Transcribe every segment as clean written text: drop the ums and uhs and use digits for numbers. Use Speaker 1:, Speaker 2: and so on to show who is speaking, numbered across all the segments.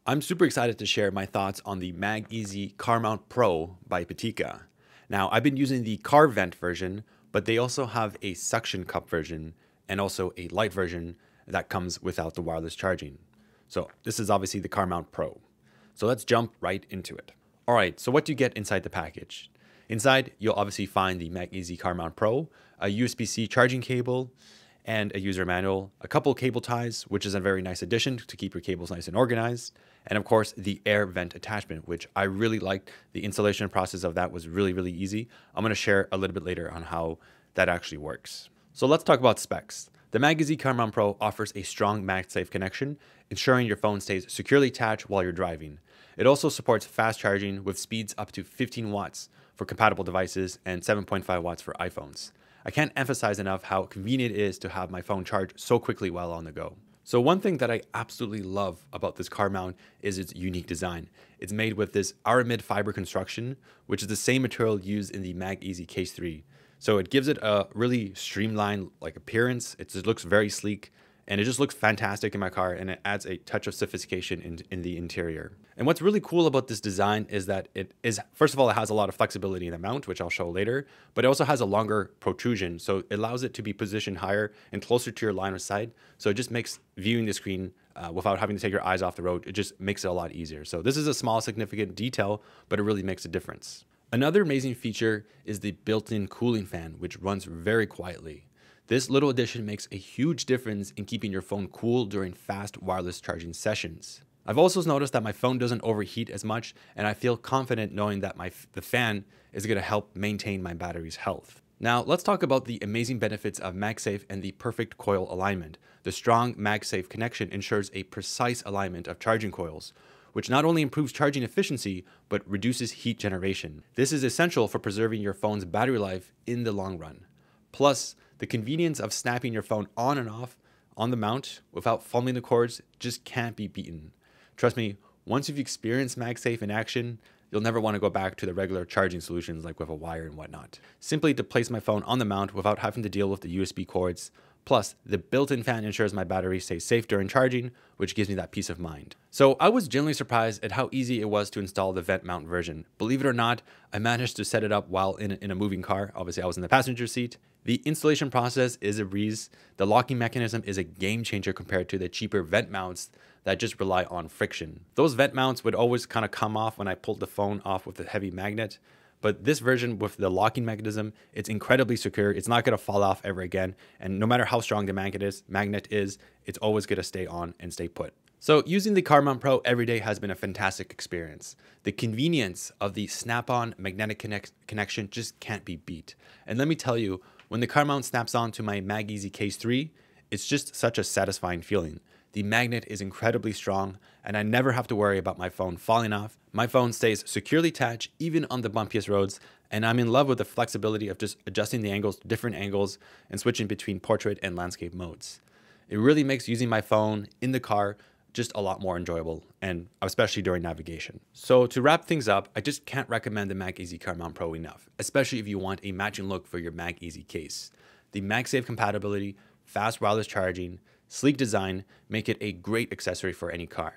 Speaker 1: I'm super excited to share my thoughts on the MagEZ Car Mount Pro by Pitaka. Now, I've been using the car vent version, but they also have a suction cup version and also a light version that comes without the wireless charging. So this is obviously the Car Mount Pro. So let's jump right into it. All right, so what do you get inside the package? Inside, you'll obviously find the MagEZ Car Mount Pro, a USB-C charging cable, and a user manual, a couple cable ties, which is a very nice addition to keep your cables nice and organized, and of course the air vent attachment, which I really liked. The installation process of that was really easy. I'm going to share a little bit later on how that actually works. So let's talk about specs. The MagEZ Car Mount Pro offers a strong MagSafe connection, ensuring your phone stays securely attached while you're driving. It also supports fast charging with speeds up to 15 watts for compatible devices and 7.5 watts for iPhones. I can't emphasize enough how convenient it is to have my phone charged so quickly while on the go. So one thing that I absolutely love about this car mount is its unique design. It's made with this Aramid fiber construction, which is the same material used in the MagEZ Case 3. So it gives it a really streamlined appearance. It just looks very sleek, and it just looks fantastic in my car, and it adds a touch of sophistication in the interior. And what's really cool about this design is that it is, first of all, it has a lot of flexibility in the mount, which I'll show later, but it also has a longer protrusion. So it allows it to be positioned higher and closer to your line of sight. So it just makes viewing the screen without having to take your eyes off the road, it just makes it a lot easier. So this is a small, significant detail, but it really makes a difference. Another amazing feature is the built-in cooling fan, which runs very quietly. This little addition makes a huge difference in keeping your phone cool during fast wireless charging sessions. I've also noticed that my phone doesn't overheat as much, and I feel confident knowing that the fan is going to help maintain my battery's health. Now, let's talk about the amazing benefits of MagSafe and the perfect coil alignment. The strong MagSafe connection ensures a precise alignment of charging coils, which not only improves charging efficiency, but reduces heat generation. This is essential for preserving your phone's battery life in the long run. Plus, the convenience of snapping your phone on and off on the mount without fumbling the cords just can't be beaten. Trust me, once you've experienced MagSafe in action, you'll never want to go back to the regular charging solutions like with a wire and whatnot. Simply to place my phone on the mount without having to deal with the USB cords. Plus, the built-in fan ensures my battery stays safe during charging, which gives me that peace of mind. So I was genuinely surprised at how easy it was to install the vent mount version. Believe it or not, I managed to set it up while in a moving car. Obviously, I was in the passenger seat. The installation process is a breeze. The locking mechanism is a game changer compared to the cheaper vent mounts that just rely on friction. Those vent mounts would always kind of come off when I pulled the phone off with a heavy magnet. But this version with the locking mechanism, it's incredibly secure. It's not going to fall off ever again. And no matter how strong the magnet is, it's always going to stay on and stay put. So using the Car Mount Pro every day has been a fantastic experience. The convenience of the snap-on magnetic connection just can't be beat. And let me tell you, when the car mount snaps on to my MagEZ Case 3, it's just such a satisfying feeling. The magnet is incredibly strong, and I never have to worry about my phone falling off. My phone stays securely attached even on the bumpiest roads, and I'm in love with the flexibility of just adjusting the angles to different angles and switching between portrait and landscape modes. It really makes using my phone in the car just a lot more enjoyable, and especially during navigation. So to wrap things up, I just can't recommend the MagEZ Car Mount Pro enough, especially if you want a matching look for your MagEZ case. The MagSafe compatibility, fast wireless charging, sleek design make it a great accessory for any car.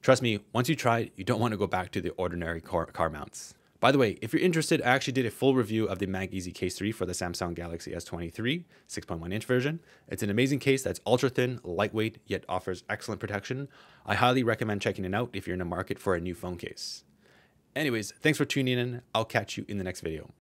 Speaker 1: Trust me, once you try it, you don't want to go back to the ordinary car mounts. By the way, if you're interested, I actually did a full review of the MagEZ Case 3 for the Samsung Galaxy S23 6.1-inch version. It's an amazing case that's ultra thin, lightweight, yet offers excellent protection. I highly recommend checking it out if you're in the market for a new phone case. Anyways, thanks for tuning in. I'll catch you in the next video.